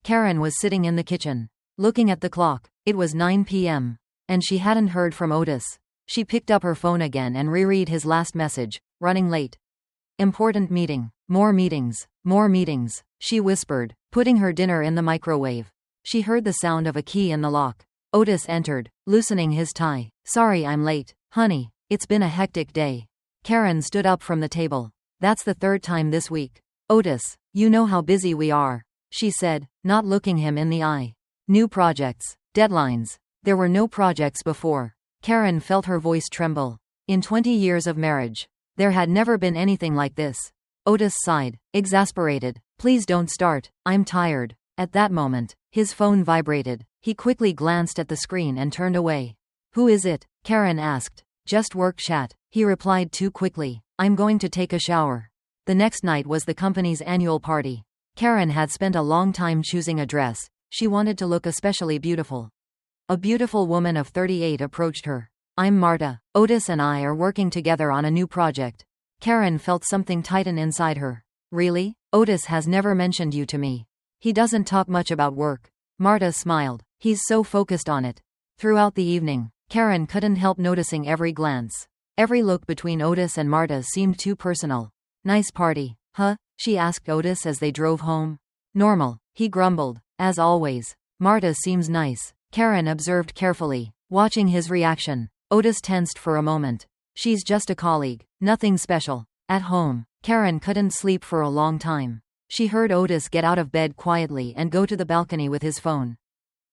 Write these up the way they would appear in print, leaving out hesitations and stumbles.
Karen was sitting in the kitchen, looking at the clock. It was 9 p.m. and she hadn't heard from Otis. She picked up her phone again and reread his last message. Running late. Important meeting. More meetings. More meetings, she whispered, putting her dinner in the microwave. She heard the sound of a key in the lock. Otis entered, loosening his tie. Sorry I'm late, honey. It's been a hectic day. Karen stood up from the table. That's the third time this week. Otis, you know how busy we are, she said, not looking him in the eye. New projects. Deadlines. There were no projects before. Karen felt her voice tremble. In 20 years of marriage, there had never been anything like this. Otis sighed, exasperated. Please don't start, I'm tired. At that moment, his phone vibrated. He quickly glanced at the screen and turned away. Who is it? Karen asked. Just work chat, he replied too quickly. I'm going to take a shower. The next night was the company's annual party. Karen had spent a long time choosing a dress. She wanted to look especially beautiful. A beautiful woman of 38 approached her. I'm Marta. Otis and I are working together on a new project. Karen felt something tighten inside her. Really? Otis has never mentioned you to me. He doesn't talk much about work. Marta smiled. He's so focused on it. Throughout the evening, Karen couldn't help noticing every glance. Every look between Otis and Marta seemed too personal. Nice party, huh? She asked Otis as they drove home. Normal, he grumbled. As always. Marta seems nice, Karen observed carefully, watching his reaction. Otis tensed for a moment. She's just a colleague, nothing special. At home, Karen couldn't sleep for a long time. She heard Otis get out of bed quietly and go to the balcony with his phone.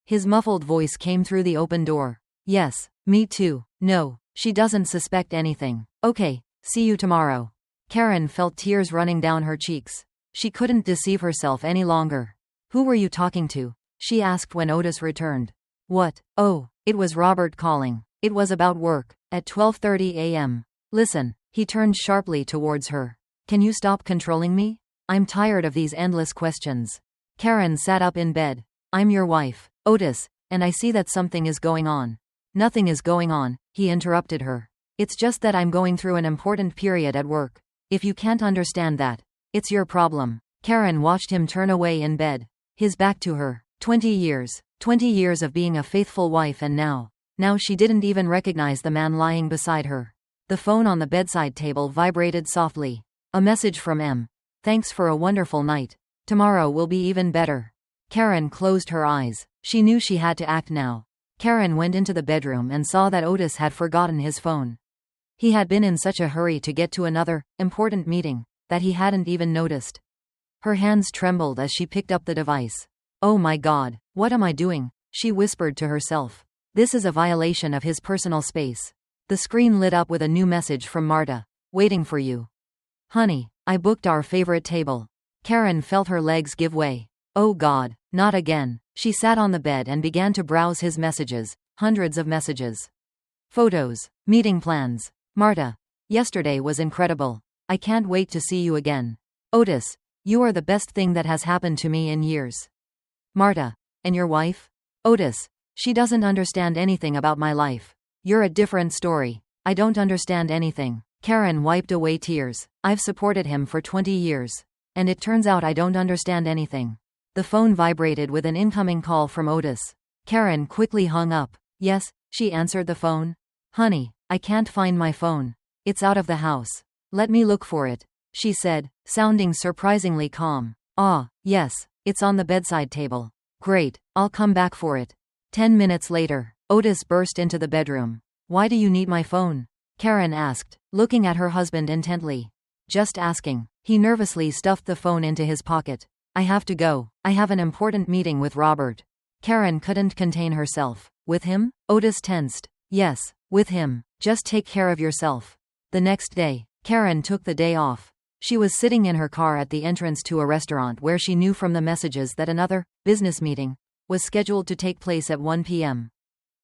His muffled voice came through the open door. Yes, me too. No, she doesn't suspect anything. Okay, see you tomorrow. Karen felt tears running down her cheeks. She couldn't deceive herself any longer. Who were you talking to? She asked when Otis returned. What? Oh, it was Robert calling. It was about work. At 12:30 a.m. Listen, he turned sharply towards her. Can you stop controlling me? I'm tired of these endless questions. Karen sat up in bed. I'm your wife, Otis, and I see that something is going on. Nothing is going on, he interrupted her. It's just that I'm going through an important period at work. If you can't understand that, it's your problem. Karen watched him turn away in bed, his back to her. 20 years. 20 years of being a faithful wife, and now she didn't even recognize the man lying beside her. The phone on the bedside table vibrated softly. A message from M. Thanks for a wonderful night. Tomorrow will be even better. Karen closed her eyes. She knew she had to act now. Karen went into the bedroom and saw that Otis had forgotten his phone. He had been in such a hurry to get to another, important meeting, that he hadn't even noticed. Her hands trembled as she picked up the device. Oh my God, what am I doing? She whispered to herself. This is a violation of his personal space. The screen lit up with a new message from Marta. Waiting for you. Honey, I booked our favorite table. Karen felt her legs give way. Oh God, not again. She sat on the bed and began to browse his messages. Hundreds of messages. Photos. Meeting plans. Marta. Yesterday was incredible. I can't wait to see you again. Otis. You are the best thing that has happened to me in years. Marta. And your wife? Otis. She doesn't understand anything about my life. You're a different story. I don't understand anything. Karen wiped away tears. I've supported him for 20 years. And it turns out I don't understand anything. The phone vibrated with an incoming call from Otis. Karen quickly hung up. Yes, she answered the phone. Honey, I can't find my phone. It's out of the house. Let me look for it, she said, sounding surprisingly calm. Ah, yes, it's on the bedside table. Great, I'll come back for it. 10 minutes later, Otis burst into the bedroom. Why do you need my phone? Karen asked, looking at her husband intently. Just asking. He nervously stuffed the phone into his pocket. I have to go. I have an important meeting with Robert. Karen couldn't contain herself. With him? Otis tensed. Yes, with him. Just take care of yourself. The next day, Karen took the day off. She was sitting in her car at the entrance to a restaurant where she knew from the messages that another business meeting was scheduled to take place at 1 p.m.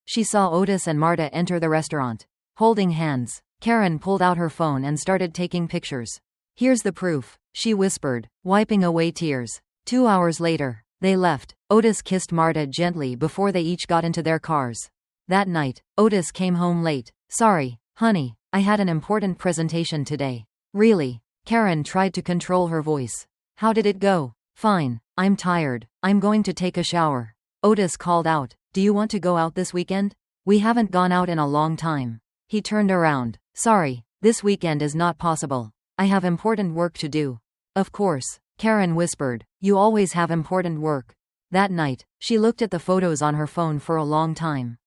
She saw Otis and Marta enter the restaurant. Holding hands, Karen pulled out her phone and started taking pictures. Here's the proof, she whispered, wiping away tears. 2 hours later, they left. Otis kissed Marta gently before they each got into their cars. That night, Otis came home late. Sorry, honey, I had an important presentation today. Really? Karen tried to control her voice. How did it go? Fine. I'm tired. I'm going to take a shower. Otis called out, do you want to go out this weekend? We haven't gone out in a long time. He turned around. Sorry, this weekend is not possible. I have important work to do. Of course, Karen whispered. You always have important work. That night, she looked at the photos on her phone for a long time.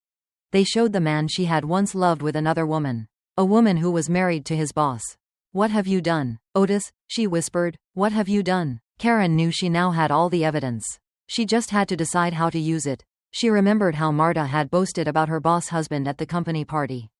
They showed the man she had once loved with another woman. A woman who was married to his boss. What have you done, Otis? She whispered. What have you done? Karen knew she now had all the evidence. She just had to decide how to use it. She remembered how Marta had boasted about her boss husband at the company party.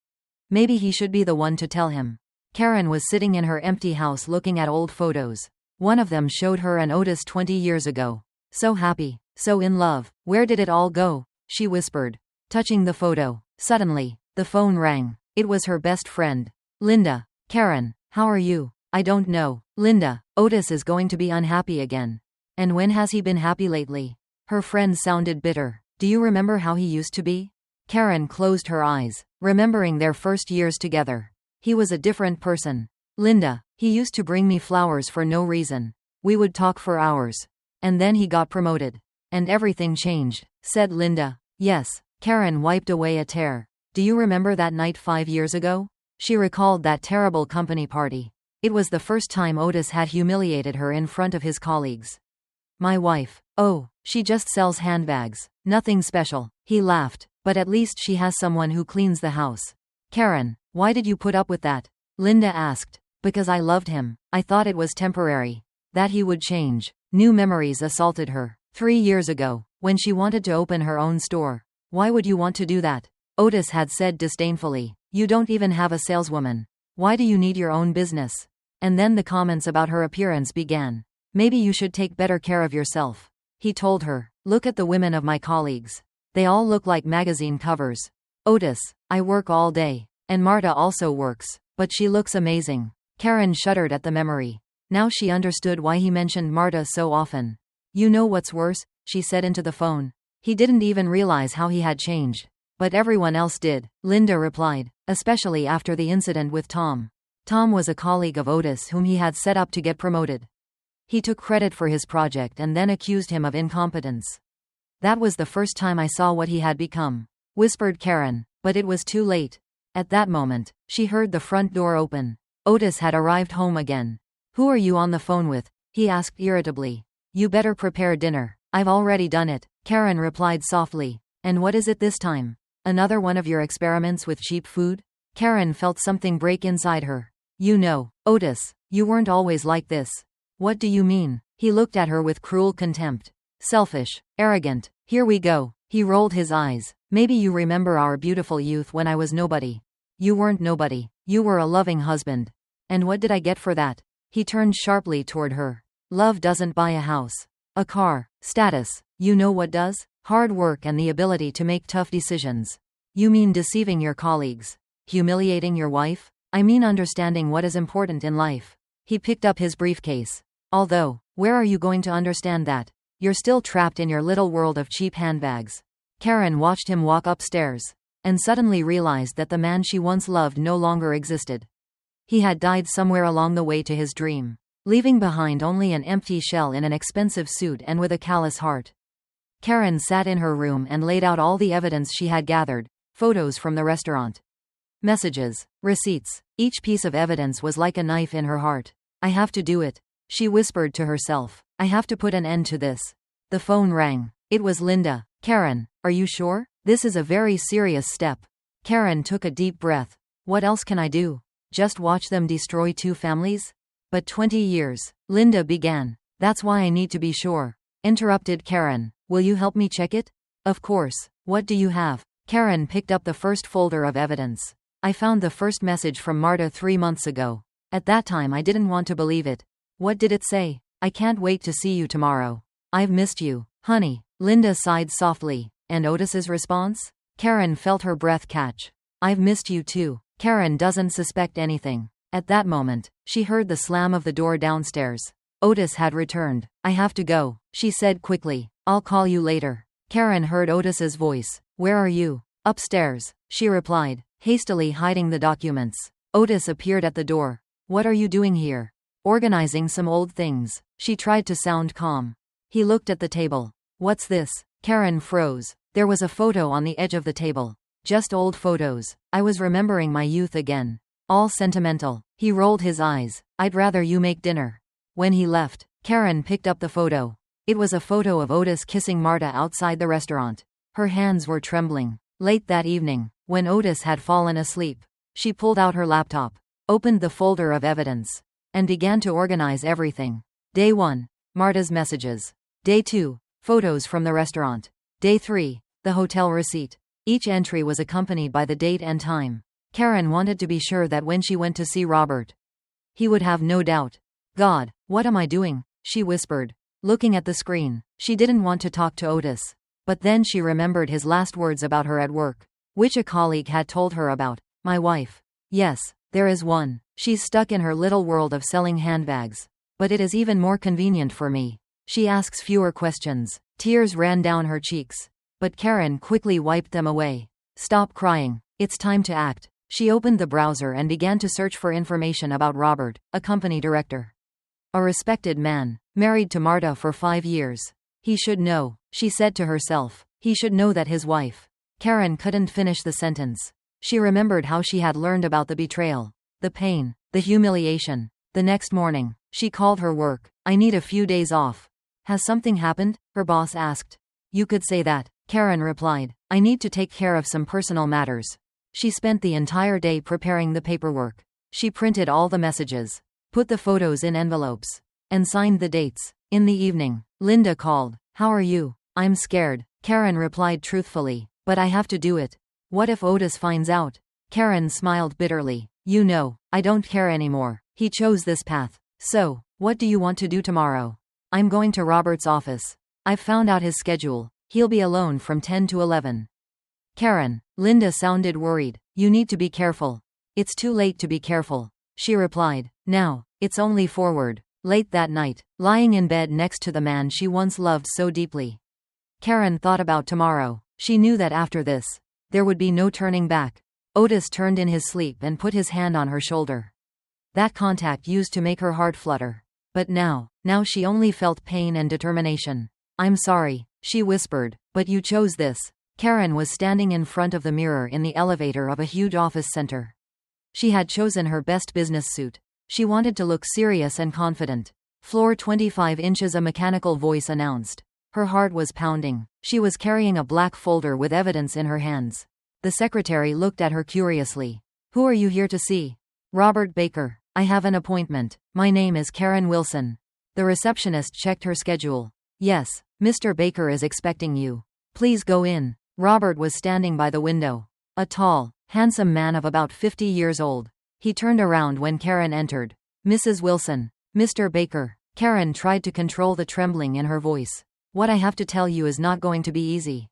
Maybe he should be the one to tell him. Karen was sitting in her empty house looking at old photos. One of them showed her and Otis 20 years ago. So happy, so in love. Where did it all go? She whispered, touching the photo. Suddenly, the phone rang. It was her best friend. Linda. Karen, how are you? I don't know. Linda, Otis is going to be unhappy again. And when has he been happy lately? Her friend sounded bitter. Do you remember how he used to be? Karen closed her eyes, remembering their first years together. He was a different person. Linda, he used to bring me flowers for no reason. We would talk for hours. And then he got promoted. And everything changed, said Linda. Yes. Karen wiped away a tear. Do you remember that night 5 years ago? She recalled that terrible company party. It was the first time Otis had humiliated her in front of his colleagues. My wife. Oh, she just sells handbags. Nothing special. He laughed. But at least she has someone who cleans the house. Karen, why did you put up with that? Linda asked. Because I loved him. I thought it was temporary. That he would change. New memories assaulted her. 3 years ago, when she wanted to open her own store. Why would you want to do that? Otis had said disdainfully. You don't even have a saleswoman. Why do you need your own business? And then the comments about her appearance began. Maybe you should take better care of yourself. He told her. Look at the women of my colleagues. They all look like magazine covers. Otis, I work all day. And Marta also works. But she looks amazing. Karen shuddered at the memory. Now she understood why he mentioned Marta so often. You know what's worse? She said into the phone. He didn't even realize how he had changed. But everyone else did, Linda replied, especially after the incident with Tom. Tom was a colleague of Otis whom he had set up to get promoted. He took credit for his project and then accused him of incompetence. That was the first time I saw what he had become, whispered Karen, but it was too late. At that moment, she heard the front door open. Otis had arrived home again. Who are you on the phone with? He asked irritably. You better prepare dinner. I've already done it, Karen replied softly. And what is it this time? Another one of your experiments with cheap food? Karen felt something break inside her. You know, Otis, you weren't always like this. What do you mean? He looked at her with cruel contempt. Selfish, arrogant. Here we go. He rolled his eyes. Maybe you remember our beautiful youth when I was nobody. You weren't nobody. You were a loving husband. And what did I get for that? He turned sharply toward her. Love doesn't buy a house, a car, status. You know what does? Hard work and the ability to make tough decisions. You mean deceiving your colleagues? Humiliating your wife? I mean understanding what is important in life. He picked up his briefcase. Although, where are you going to understand that? You're still trapped in your little world of cheap handbags. Karen watched him walk upstairs, and suddenly realized that the man she once loved no longer existed. He had died somewhere along the way to his dream, leaving behind only an empty shell in an expensive suit and with a callous heart. Karen sat in her room and laid out all the evidence she had gathered, photos from the restaurant, messages, receipts. Each piece of evidence was like a knife in her heart. I have to do it, she whispered to herself. I have to put an end to this. The phone rang. It was Linda. Karen, are you sure? This is a very serious step. Karen took a deep breath. What else can I do? Just watch them destroy 2 families? But 20 years, Linda began. That's why I need to be sure. Interrupted Karen. Will you help me check it? Of course. What do you have? Karen picked up the first folder of evidence. I found the first message from Marta 3 months ago. At that time I didn't want to believe it. What did it say? I can't wait to see you tomorrow. I've missed you, honey. Linda sighed softly. And Otis's response? Karen felt her breath catch. I've missed you too. Karen doesn't suspect anything. At that moment, she heard the slam of the door downstairs. Otis had returned. I have to go, she said quickly. I'll call you later. Karen heard Otis's voice. Where are you? Upstairs, she replied, hastily hiding the documents. Otis appeared at the door. What are you doing here? Organizing some old things. She tried to sound calm. He looked at the table. What's this? Karen froze. There was a photo on the edge of the table. Just old photos. I was remembering my youth again. All sentimental. He rolled his eyes. I'd rather you make dinner. When he left, Karen picked up the photo. It was a photo of Otis kissing Marta outside the restaurant. Her hands were trembling. Late that evening, when Otis had fallen asleep, she pulled out her laptop, opened the folder of evidence, and began to organize everything. Day 1. Marta's messages. Day 2. Photos from the restaurant. Day 3. The hotel receipt. Each entry was accompanied by the date and time. Karen wanted to be sure that when she went to see Robert, he would have no doubt. God, what am I doing? She whispered, looking at the screen. She didn't want to talk to Otis. But then she remembered his last words about her at work, which a colleague had told her about. My wife. Yes, there is one. She's stuck in her little world of selling handbags. But it is even more convenient for me. She asks fewer questions. Tears ran down her cheeks. But Karen quickly wiped them away. Stop crying. It's time to act. She opened the browser and began to search for information about Robert, a company director. A respected man, married to Marta for 5 years. He should know, she said to herself. He should know that his wife. Karen couldn't finish the sentence. She remembered how she had learned about the betrayal, the pain, the humiliation. The next morning, she called her work. I need a few days off. Has something happened? Her boss asked. You could say that, Karen replied. I need to take care of some personal matters. She spent the entire day preparing the paperwork. She printed all the messages, put the photos in envelopes, and signed the dates. In the evening, Linda called. How are you? I'm scared, Karen replied truthfully, but I have to do it. What if Otis finds out? Karen smiled bitterly. You know, I don't care anymore. He chose this path. So, what do you want to do tomorrow? I'm going to Robert's office. I've found out his schedule. He'll be alone from 10 to 11. Karen. Linda sounded worried. You need to be careful. It's too late to be careful, she replied. Now, it's only forward. Late that night, lying in bed next to the man she once loved so deeply, Karen thought about tomorrow. She knew that after this, there would be no turning back. Otis turned in his sleep and put his hand on her shoulder. That contact used to make her heart flutter. But now she only felt pain and determination. I'm sorry, she whispered, but you chose this. Karen was standing in front of the mirror in the elevator of a huge office center. She had chosen her best business suit. She wanted to look serious and confident. Floor 25 inches, a mechanical voice announced. Her heart was pounding. She was carrying a black folder with evidence in her hands. The secretary looked at her curiously. Who are you here to see? Robert Baker. I have an appointment. My name is Karen Wilson. The receptionist checked her schedule. Yes, Mr. Baker is expecting you. Please go in. Robert was standing by the window. A tall, handsome man of about 50 years old. He turned around when Karen entered. Mrs. Wilson. Mr. Baker. Karen tried to control the trembling in her voice. What I have to tell you is not going to be easy.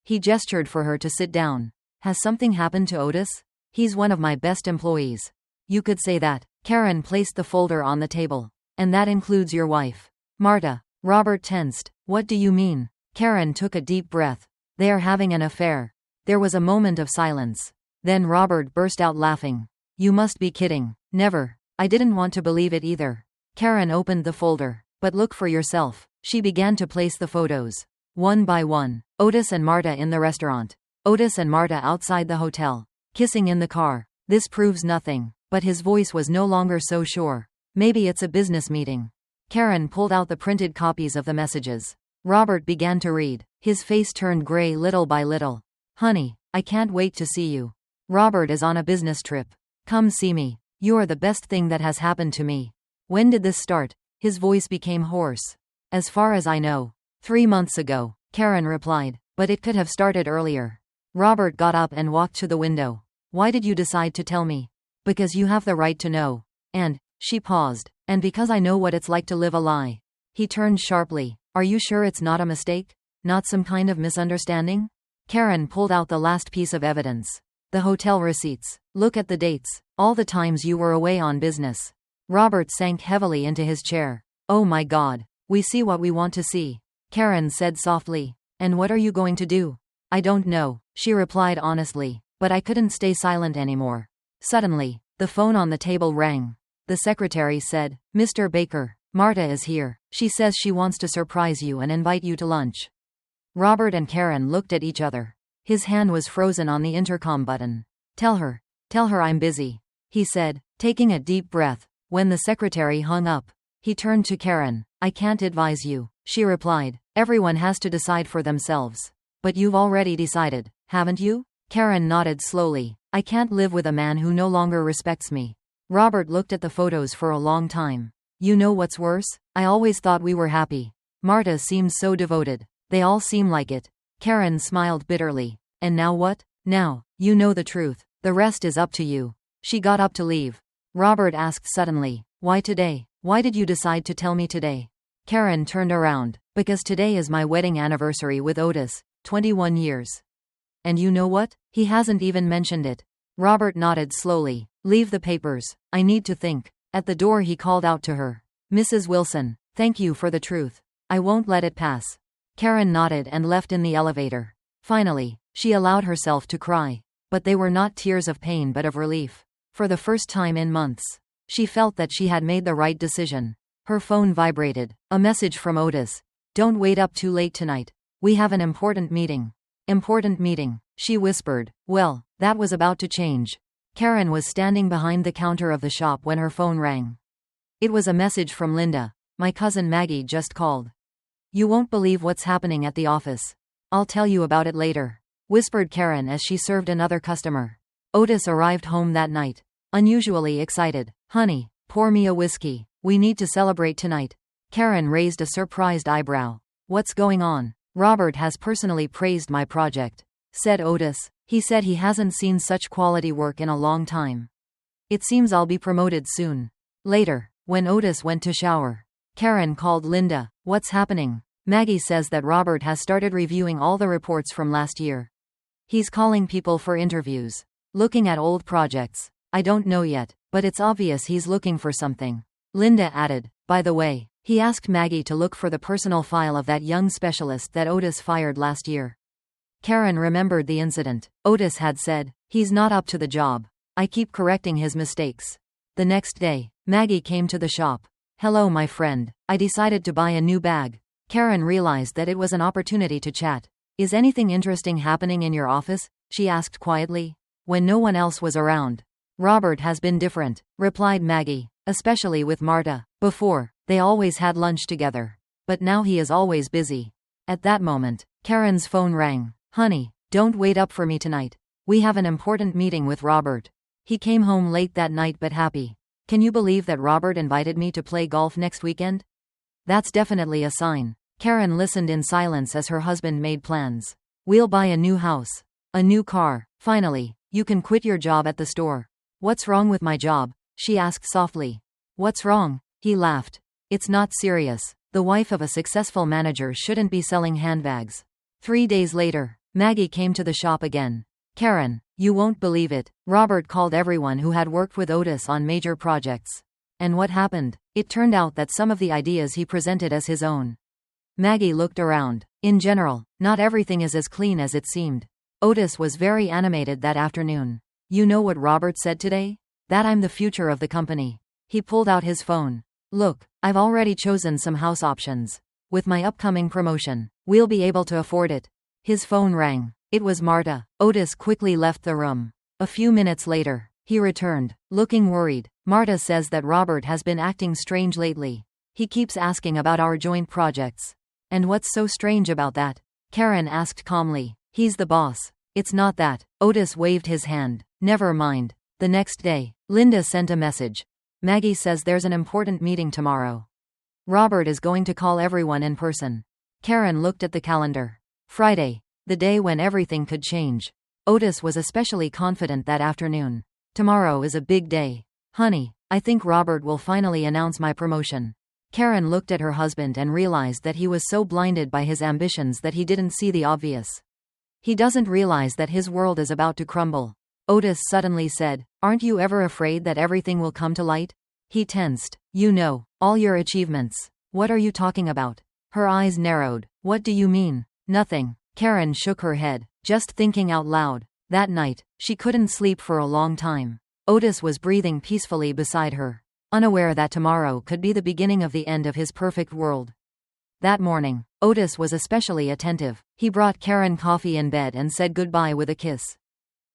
He gestured for her to sit down. Has something happened to Otis? He's one of my best employees. You could say that. Karen placed the folder on the table. And that includes your wife, Marta. Robert tensed. What do you mean? Karen took a deep breath. They are having an affair. There was a moment of silence. Then Robert burst out laughing. You must be kidding. Never. I didn't want to believe it either. Karen opened the folder. But look for yourself. She began to place the photos. One by one. Otis and Marta in the restaurant. Otis and Marta outside the hotel. Kissing in the car. This proves nothing. But his voice was no longer so sure. Maybe it's a business meeting. Karen pulled out the printed copies of the messages. Robert began to read. His face turned gray little by little. Honey, I can't wait to see you. Robert is on a business trip. Come see me. You are the best thing that has happened to me. When did this start? His voice became hoarse. As far as I know, 3 months ago, Karen replied. But it could have started earlier. Robert got up and walked to the window. Why did you decide to tell me? Because you have the right to know. And, she paused. And because I know what it's like to live a lie. He turned sharply. Are you sure it's not a mistake? Not some kind of misunderstanding? Karen pulled out the last piece of evidence. The hotel receipts. Look at the dates. All the times you were away on business. Robert sank heavily into his chair. Oh my God. We see what we want to see. Karen said softly. And what are you going to do? I don't know, she replied honestly. But I couldn't stay silent anymore. Suddenly, the phone on the table rang. The secretary said, Mr. Baker, Marta is here. She says she wants to surprise you and invite you to lunch. Robert and Karen looked at each other. His hand was frozen on the intercom button. Tell her I'm busy, he said, taking a deep breath. When the secretary hung up, he turned to Karen. I can't advise you, she replied. Everyone has to decide for themselves. But you've already decided, haven't you? Karen nodded slowly. I can't live with a man who no longer respects me. Robert looked at the photos for a long time. You know what's worse? I always thought we were happy. Marta seems so devoted. They all seem like it. Karen smiled bitterly. And now what? Now, you know the truth. The rest is up to you. She got up to leave. Robert asked suddenly, why today? Why did you decide to tell me today? Karen turned around. Because today is my wedding anniversary with Otis, 21 years. And you know what? He hasn't even mentioned it. Robert nodded slowly. Leave the papers. I need to think. At the door he called out to her. Mrs. Wilson, thank you for the truth. I won't let it pass. Karen nodded and left in the elevator. Finally, she allowed herself to cry. But they were not tears of pain but of relief. For the first time in months, she felt that she had made the right decision. Her phone vibrated. A message from Otis. Don't wait up too late tonight. We have an important meeting. Important meeting, she whispered. Well, that was about to change. Karen was standing behind the counter of the shop when her phone rang. It was a message from Linda. My cousin Maggie just called. You won't believe what's happening at the office. I'll tell you about it later, whispered Karen as she served another customer. Otis arrived home that night, unusually excited. Honey, pour me a whiskey. We need to celebrate tonight. Karen raised a surprised eyebrow. What's going on? Robert has personally praised my project, said Otis. He said he hasn't seen such quality work in a long time. It seems I'll be promoted soon. Later, when Otis went to shower, Karen called Linda. What's happening? Maggie says that Robert has started reviewing all the reports from last year. He's calling people for interviews. Looking at old projects. I don't know yet, but it's obvious he's looking for something. Linda added, by the way, he asked Maggie to look for the personal file of that young specialist that Otis fired last year. Karen remembered the incident. Otis had said, he's not up to the job. I keep correcting his mistakes. The next day, Maggie came to the shop. Hello, my friend. I decided to buy a new bag. Karen realized that it was an opportunity to chat. Is anything interesting happening in your office? She asked quietly, when no one else was around. Robert has been different, replied Maggie, especially with Marta. Before, they always had lunch together. But now he is always busy. At that moment, Karen's phone rang. Honey, don't wait up for me tonight. We have an important meeting with Robert. He came home late that night but happy. Can you believe that Robert invited me to play golf next weekend? That's definitely a sign. Karen listened in silence as her husband made plans. We'll buy a new house. A new car. Finally, you can quit your job at the store. What's wrong with my job? She asked softly. What's wrong? He laughed. It's not serious. The wife of a successful manager shouldn't be selling handbags. 3 days later, Maggie came to the shop again. Karen, you won't believe it. Robert called everyone who had worked with Otis on major projects. And what happened? It turned out that some of the ideas he presented as his own. Maggie looked around. In general, not everything is as clean as it seemed. Otis was very animated that afternoon. You know what Robert said today? That I'm the future of the company. He pulled out his phone. Look, I've already chosen some house options. With my upcoming promotion, we'll be able to afford it. His phone rang. It was Marta. Otis quickly left the room. A few minutes later, he returned, looking worried. Marta says that Robert has been acting strange lately. He keeps asking about our joint projects. And what's so strange about that? Karen asked calmly. He's the boss. It's not that. Otis waved his hand. Never mind. The next day, Linda sent a message. Maggie says there's an important meeting tomorrow. Robert is going to call everyone in person. Karen looked at the calendar. Friday. The day when everything could change. Otis was especially confident that afternoon. Tomorrow is a big day. Honey, I think Robert will finally announce my promotion. Karen looked at her husband and realized that he was so blinded by his ambitions that he didn't see the obvious. He doesn't realize that his world is about to crumble. Otis suddenly said, Aren't you ever afraid that everything will come to light? He tensed. You know, all your achievements. What are you talking about? Her eyes narrowed. What do you mean? Nothing. Karen shook her head, just thinking out loud. That night, she couldn't sleep for a long time. Otis was breathing peacefully beside her. unaware that tomorrow could be the beginning of the end of his perfect world. That morning, Otis was especially attentive. He brought Karen coffee in bed and said goodbye with a kiss.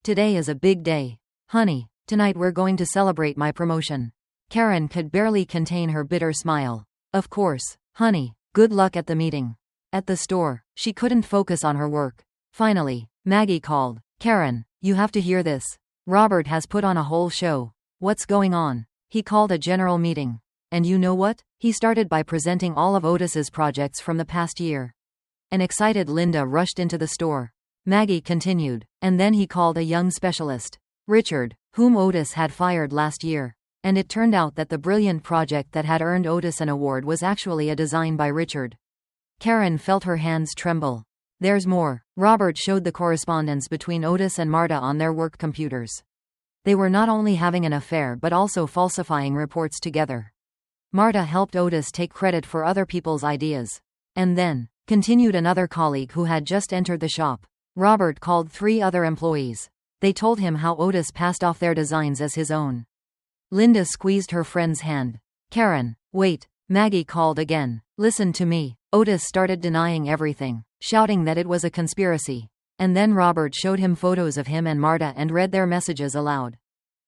Today is a big day. Honey, tonight we're going to celebrate my promotion. Karen could barely contain her bitter smile. Of course, honey, good luck at the meeting. At the store, she couldn't focus on her work. Finally, Maggie called. Karen, you have to hear this. Robert has put on a whole show. What's going on? He called a general meeting. And you know what? He started by presenting all of Otis's projects from the past year. An excited Linda rushed into the store. Maggie continued. And then he called a young specialist, Richard, whom Otis had fired last year. And it turned out that the brilliant project that had earned Otis an award was actually a design by Richard. Karen felt her hands tremble. There's more. Robert showed the correspondence between Otis and Marta on their work computers. They were not only having an affair but also falsifying reports together. Marta helped Otis take credit for other people's ideas. And then, continued another colleague who had just entered the shop. Robert called 3 other employees. They told him how Otis passed off their designs as his own. Linda squeezed her friend's hand. Karen, wait, Maggie called again. Listen to me. Otis started denying everything, shouting that it was a conspiracy. And then Robert showed him photos of him and Marta and read their messages aloud.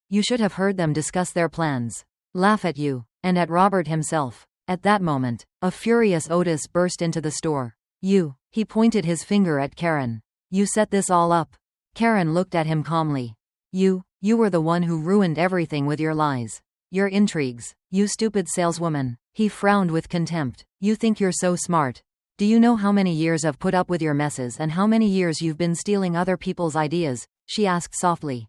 You should have heard them discuss their plans. Laugh at you. And at Robert himself. At that moment, a furious Otis burst into the store. You, he pointed his finger at Karen. You set this all up. Karen looked at him calmly. You were the one who ruined everything with your lies. Your intrigues. You stupid saleswoman. He frowned with contempt. You think you're so smart. Do you know how many years I've put up with your messes and how many years you've been stealing other people's ideas? She asked softly.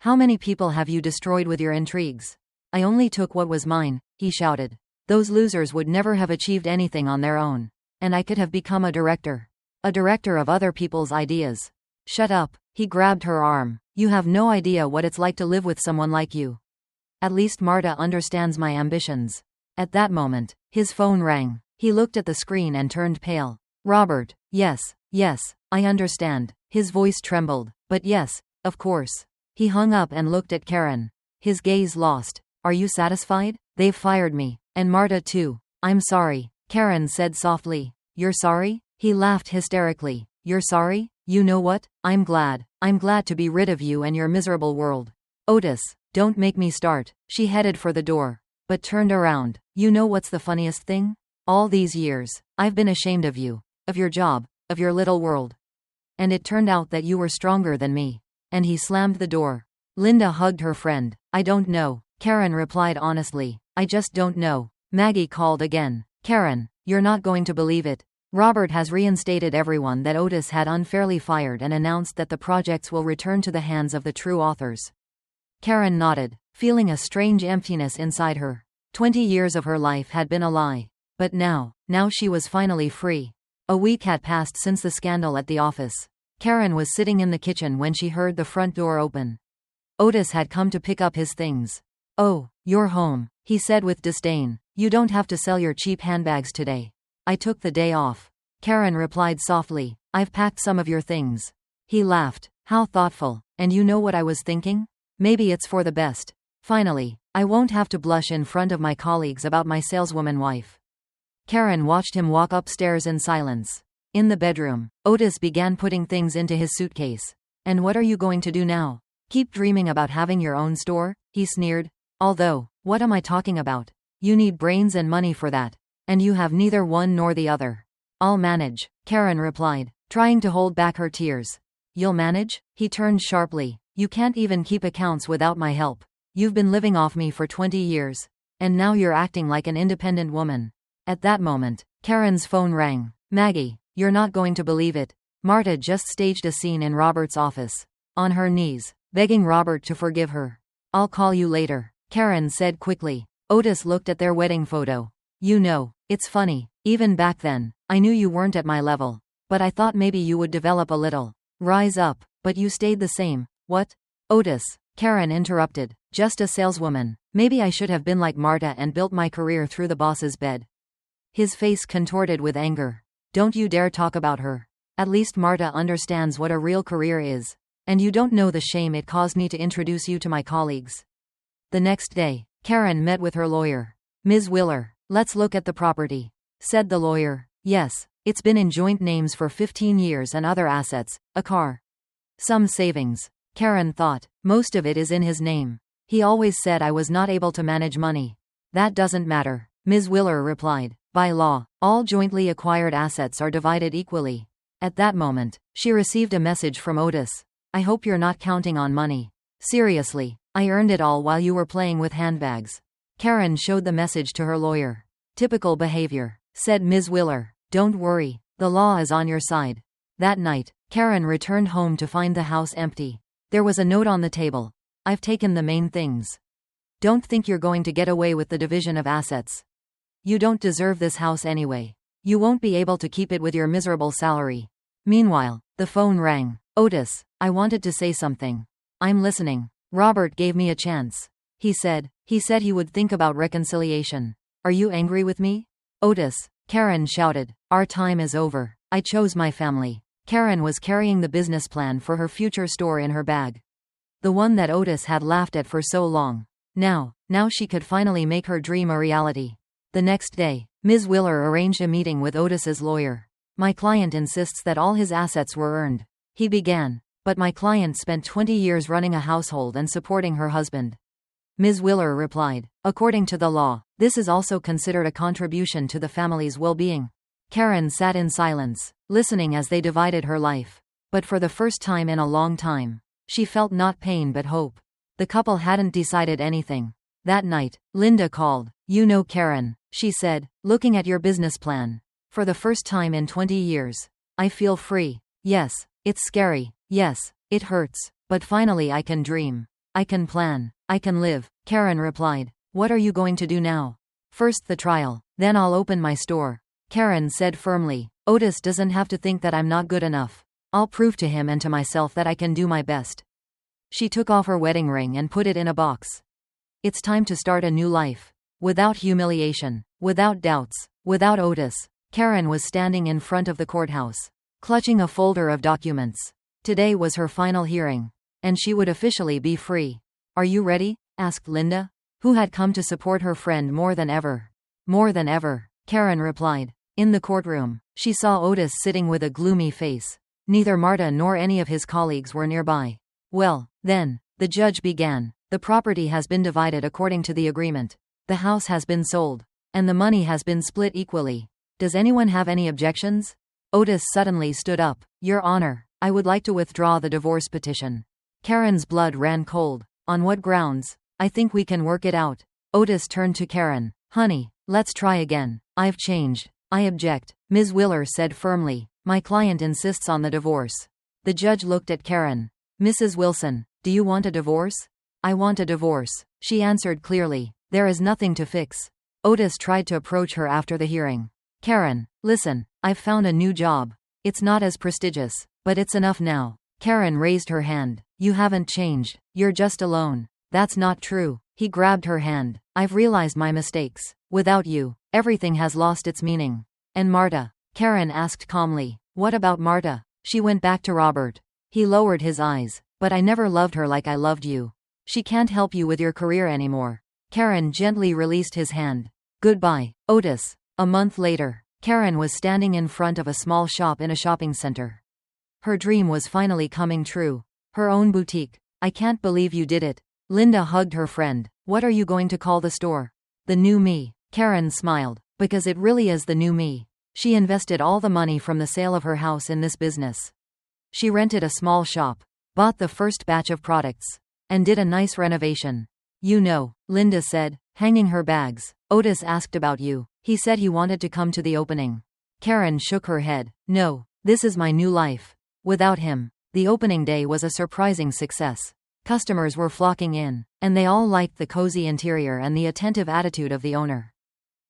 How many people have you destroyed with your intrigues? I only took what was mine, he shouted. Those losers would never have achieved anything on their own. And I could have become a director. A director of other people's ideas. Shut up, he grabbed her arm. You have no idea what it's like to live with someone like you. At least Marta understands my ambitions. At that moment, his phone rang. He looked at the screen and turned pale. Robert, yes, I understand. His voice trembled. But yes, of course. He hung up and looked at Karen. His gaze lost. Are you satisfied? They've fired me. And Marta too. I'm sorry, Karen said softly. You're sorry? He laughed hysterically. You're sorry? You know what? I'm glad. I'm glad to be rid of you and your miserable world. Otis, don't make me start. She headed for the door. But turned around. You know what's the funniest thing? All these years, I've been ashamed of you. Of your job. Of your little world. And it turned out that you were stronger than me. And he slammed the door. Linda hugged her friend. I don't know. Karen replied honestly. I just don't know. Maggie called again. Karen, you're not going to believe it. Robert has reinstated everyone that Otis had unfairly fired and announced that the projects will return to the hands of the true authors. Karen nodded, feeling a strange emptiness inside her. 20 years of her life had been a lie. But now she was finally free. A week had passed since the scandal at the office. Karen was sitting in the kitchen when she heard the front door open. Otis had come to pick up his things. Oh, you're home, he said with disdain. You don't have to sell your cheap handbags today. I took the day off. Karen replied softly. I've packed some of your things. He laughed. How thoughtful. And you know what I was thinking? Maybe it's for the best. Finally, I won't have to blush in front of my colleagues about my saleswoman wife. Karen watched him walk upstairs in silence. In the bedroom, Otis began putting things into his suitcase. And what are you going to do now? Keep dreaming about having your own store? He sneered. Although, what am I talking about? You need brains and money for that. And you have neither one nor the other. I'll manage, Karen replied, trying to hold back her tears. You'll manage? He turned sharply. You can't even keep accounts without my help. You've been living off me for 20 years. And now you're acting like an independent woman. At that moment, Karen's phone rang. Maggie, you're not going to believe it. Marta just staged a scene in Robert's office. On her knees, begging Robert to forgive her. I'll call you later, Karen said quickly. Otis looked at their wedding photo. You know, it's funny. Even back then, I knew you weren't at my level. But I thought maybe you would develop a little. Rise up. But you stayed the same. What? Otis, Karen interrupted. Just a saleswoman. Maybe I should have been like Marta and built my career through the boss's bed. His face contorted with anger. Don't you dare talk about her. At least Marta understands what a real career is. And you don't know the shame it caused me to introduce you to my colleagues. The next day, Karen met with her lawyer. Ms. Wheeler, let's look at the property, said the lawyer. Yes, it's been in joint names for 15 years and other assets, a car. Some savings. Karen thought. Most of it is in his name. He always said I was not able to manage money. That doesn't matter, Ms. Wheeler replied. By law, all jointly acquired assets are divided equally. At that moment, she received a message from Otis. I hope you're not counting on money. Seriously, I earned it all while you were playing with handbags. Karen showed the message to her lawyer. Typical behavior, said Ms. Wheeler. Don't worry, the law is on your side. That night, Karen returned home to find the house empty. There was a note on the table. I've taken the main things. Don't think you're going to get away with the division of assets. You don't deserve this house anyway. You won't be able to keep it with your miserable salary. Meanwhile, the phone rang. Otis, I wanted to say something. I'm listening. Robert gave me a chance. He said he would think about reconciliation. Are you angry with me? Otis, Karen shouted. Our time is over. I chose my family. Karen was carrying the business plan for her future store in her bag. The one that Otis had laughed at for so long. Now she could finally make her dream a reality. The next day, Ms. Wheeler arranged a meeting with Otis's lawyer. My client insists that all his assets were earned. He began. But my client spent 20 years running a household and supporting her husband. Ms. Wheeler replied. According to the law, this is also considered a contribution to the family's well-being. Karen sat in silence, listening as they divided her life. But for the first time in a long time, she felt not pain but hope. The couple hadn't decided anything. That night, Linda called. You know Karen, she said, looking at your business plan. For the first time in 20 years, I feel free. Yes, it's scary. Yes, it hurts. But finally I can dream. I can plan. I can live. Karen replied. What are you going to do now? First the trial, then I'll open my store. Karen said firmly. Otis doesn't have to think that I'm not good enough. I'll prove to him and to myself that I can do my best. She took off her wedding ring and put it in a box. It's time to start a new life. Without humiliation, without doubts, without Otis. Karen was standing in front of the courthouse, clutching a folder of documents. Today was her final hearing, and she would officially be free. Are you ready? Asked Linda, who had come to support her friend more than ever. More than ever, Karen replied. In the courtroom, she saw Otis sitting with a gloomy face. Neither Marta nor any of his colleagues were nearby. Well, then, the judge began. The property has been divided according to the agreement. The house has been sold, and the money has been split equally. Does anyone have any objections? Otis suddenly stood up. Your Honor, I would like to withdraw the divorce petition. Karen's blood ran cold. On what grounds? I think we can work it out. Otis turned to Karen. Honey, let's try again. I've changed. I object, Ms. Wheeler said firmly. My client insists on the divorce. The judge looked at Karen. Mrs. Wilson, do you want a divorce? I want a divorce, she answered clearly. There is nothing to fix. Otis tried to approach her after the hearing. Karen, listen, I've found a new job. It's not as prestigious, but it's enough now. Karen raised her hand. You haven't changed. You're just alone. That's not true. He grabbed her hand. I've realized my mistakes. Without you, everything has lost its meaning. And Marta? Karen asked calmly. What about Marta? She went back to Robert. He lowered his eyes. But I never loved her like I loved you. She can't help you with your career anymore. Karen gently released his hand. Goodbye, Otis. A month later, Karen was standing in front of a small shop in a shopping center. Her dream was finally coming true. Her own boutique. I can't believe you did it. Linda hugged her friend. What are you going to call the store? The New Me. Karen smiled. Because it really is the new me. She invested all the money from the sale of her house in this business. She rented a small shop, bought the first batch of products, and did a nice renovation. You know, Linda said, hanging her bags. Otis asked about you. He said he wanted to come to the opening. Karen shook her head. No, this is my new life. Without him, the opening day was a surprising success. Customers were flocking in, and they all liked the cozy interior and the attentive attitude of the owner.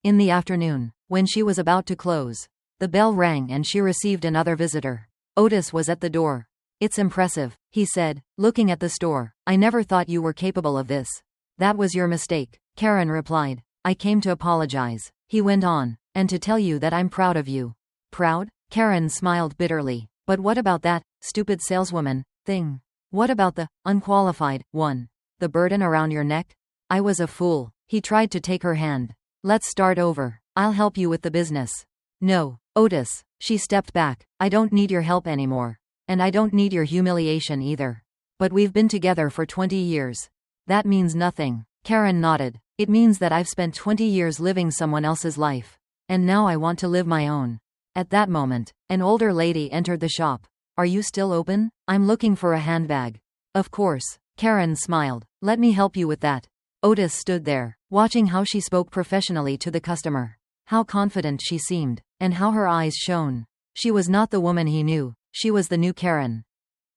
In the afternoon, when she was about to close, the bell rang and she received another visitor. Otis was at the door. It's impressive, he said, looking at the store. I never thought you were capable of this. That was your mistake, Karen replied. I came to apologize, he went on, and to tell you that I'm proud of you. Proud? Karen smiled bitterly. But what about that stupid saleswoman thing? What about the unqualified one? The burden around your neck? I was a fool, He tried to take her hand. Let's start over. I'll help you with the business. No, Otis. She stepped back. I don't need your help anymore. And I don't need your humiliation either. But we've been together for 20 years. That means nothing. Karen nodded. It means that I've spent 20 years living someone else's life. And now I want to live my own. At that moment, an older lady entered the shop. Are you still open? I'm looking for a handbag. Of course. Karen smiled. Let me help you with that. Otis stood there, watching how she spoke professionally to the customer. How confident she seemed, and how her eyes shone. She was not the woman he knew. She was the new Karen.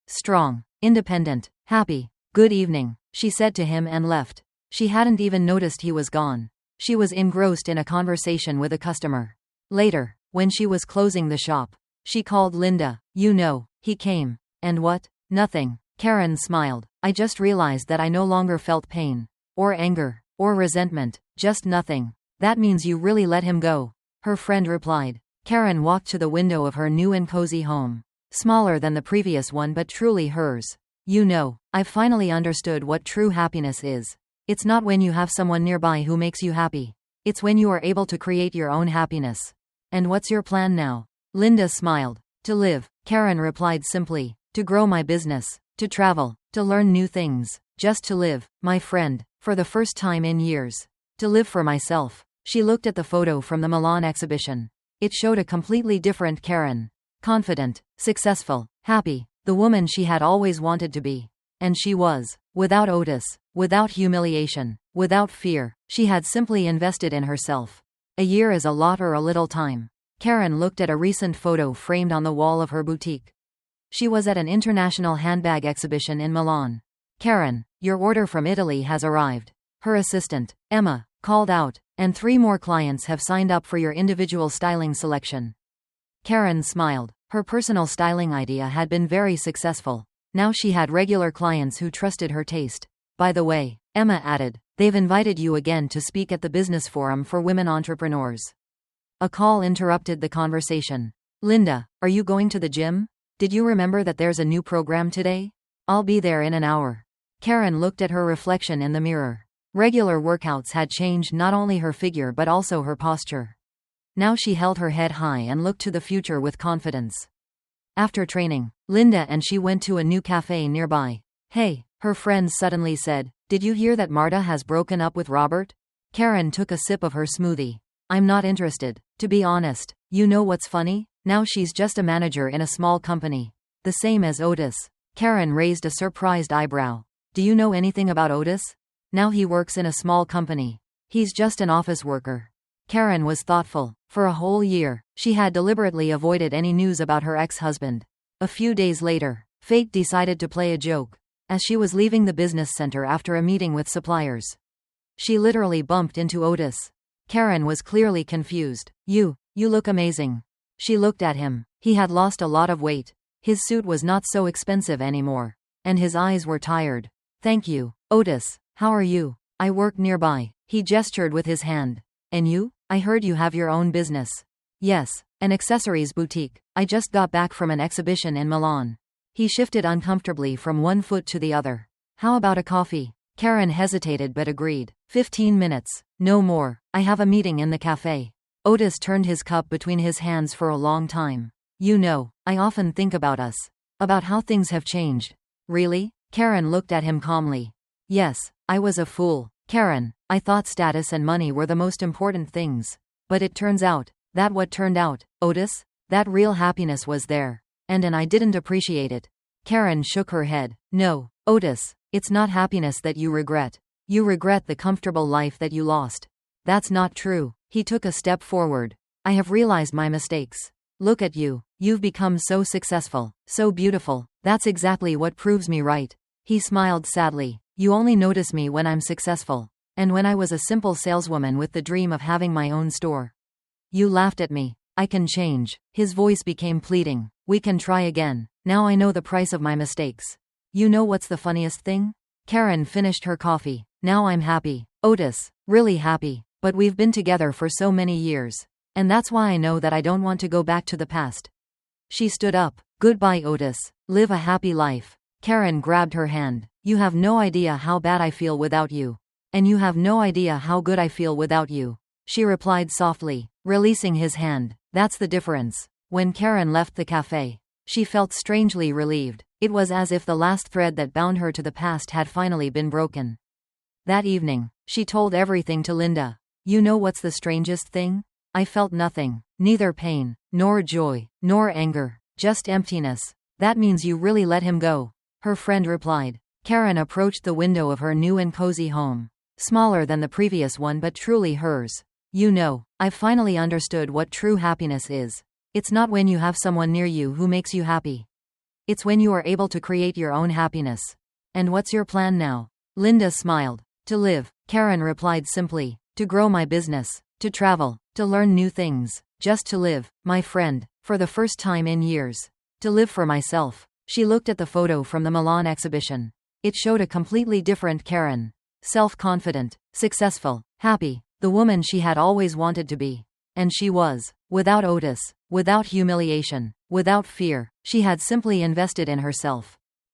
Strong, independent, happy. Good evening, she said to him and left. She hadn't even noticed he was gone. She was engrossed in a conversation with a customer. Later, when she was closing the shop, she called Linda. You know, he came. And what? Nothing. Karen smiled. I just realized that I no longer felt pain, or anger, or resentment, just nothing. That means you really let him go, her friend replied. Karen walked to the window of her new and cozy home. Smaller than the previous one but truly hers. You know, I've finally understood what true happiness is. It's not when you have someone nearby who makes you happy. It's when you are able to create your own happiness. And what's your plan now? Linda smiled. To live, Karen replied simply. To grow my business. To travel. To learn new things. Just to live, my friend, for the first time in years. To live for myself. She looked at the photo from the Milan exhibition. It showed a completely different Karen. Confident, successful, happy, the woman she had always wanted to be. And she was. Without Otis, without humiliation, without fear, she had simply invested in herself. A year is a lot or a little time. Karen looked at a recent photo framed on the wall of her boutique. She was at an international handbag exhibition in Milan. Karen, your order from Italy has arrived. Her assistant, Emma, called out, and 3 more clients have signed up for your individual styling selection. Karen smiled. Her personal styling idea had been very successful. Now she had regular clients who trusted her taste. By the way, Emma added, they've invited you again to speak at the Business Forum for Women Entrepreneurs. A call interrupted the conversation. Linda, are you going to the gym? Did you remember that there's a new program today? I'll be there in an hour. Karen looked at her reflection in the mirror. Regular workouts had changed not only her figure but also her posture. Now she held her head high and looked to the future with confidence. After training, Linda and she went to a new cafe nearby. Hey, her friend suddenly said, did you hear that Marta has broken up with Robert? Karen took a sip of her smoothie. I'm not interested. To be honest, you know what's funny? Now she's just a manager in a small company. The same as Otis. Karen raised a surprised eyebrow. Do you know anything about Otis? Now he works in a small company. He's just an office worker. Karen was thoughtful. For a whole year, she had deliberately avoided any news about her ex-husband. A few days later, fate decided to play a joke. As she was leaving the business center after a meeting with suppliers, she literally bumped into Otis. Karen was clearly confused. You look amazing. She looked at him. He had lost a lot of weight. His suit was not so expensive anymore. And his eyes were tired. Thank you, Otis. How are you? I work nearby. He gestured with his hand. And you? I heard you have your own business. Yes, an accessories boutique. I just got back from an exhibition in Milan. He shifted uncomfortably from one foot to the other. How about a coffee? Karen hesitated but agreed. 15 minutes. No more. I have a meeting in the cafe. Otis turned his cup between his hands for a long time. You know, I often think about us. About how things have changed. Really? Karen looked at him calmly. Yes, I was a fool. Karen, I thought status and money were the most important things. But it turns out, that what turned out, Otis? That real happiness was there. And I didn't appreciate it. Karen shook her head. No, Otis, it's not happiness that you regret. You regret the comfortable life that you lost. That's not true. He took a step forward. I have realized my mistakes. Look at you. You've become so successful, so beautiful. That's exactly what proves me right. He smiled sadly. You only notice me when I'm successful. And when I was a simple saleswoman with the dream of having my own store. You laughed at me. I can change. His voice became pleading. We can try again. Now I know the price of my mistakes. You know what's the funniest thing? Karen finished her coffee. Now I'm happy. Otis, really happy. But we've been together for so many years. And that's why I know that I don't want to go back to the past. She stood up. Goodbye, Otis. Live a happy life. Karen grabbed her hand. You have no idea how bad I feel without you. And you have no idea how good I feel without you. She replied softly, releasing his hand. That's the difference. When Karen left the cafe, she felt strangely relieved. It was as if the last thread that bound her to the past had finally been broken. That evening, she told everything to Linda. You know what's the strangest thing? I felt nothing. Neither pain, nor joy, nor anger. Just emptiness. That means you really let him go, her friend replied. Karen approached the window of her new and cozy home. Smaller than the previous one but truly hers. You know, I've finally understood what true happiness is. It's not when you have someone near you who makes you happy. It's when you are able to create your own happiness. And what's your plan now? Linda smiled. To live, Karen replied simply. To grow my business. To travel. To learn new things. Just to live, my friend, for the first time in years. To live for myself. She looked at the photo from the Milan exhibition. It showed a completely different Karen. Self-confident, successful, happy, the woman she had always wanted to be. And she was. Without Otis, without humiliation, without fear, she had simply invested in herself.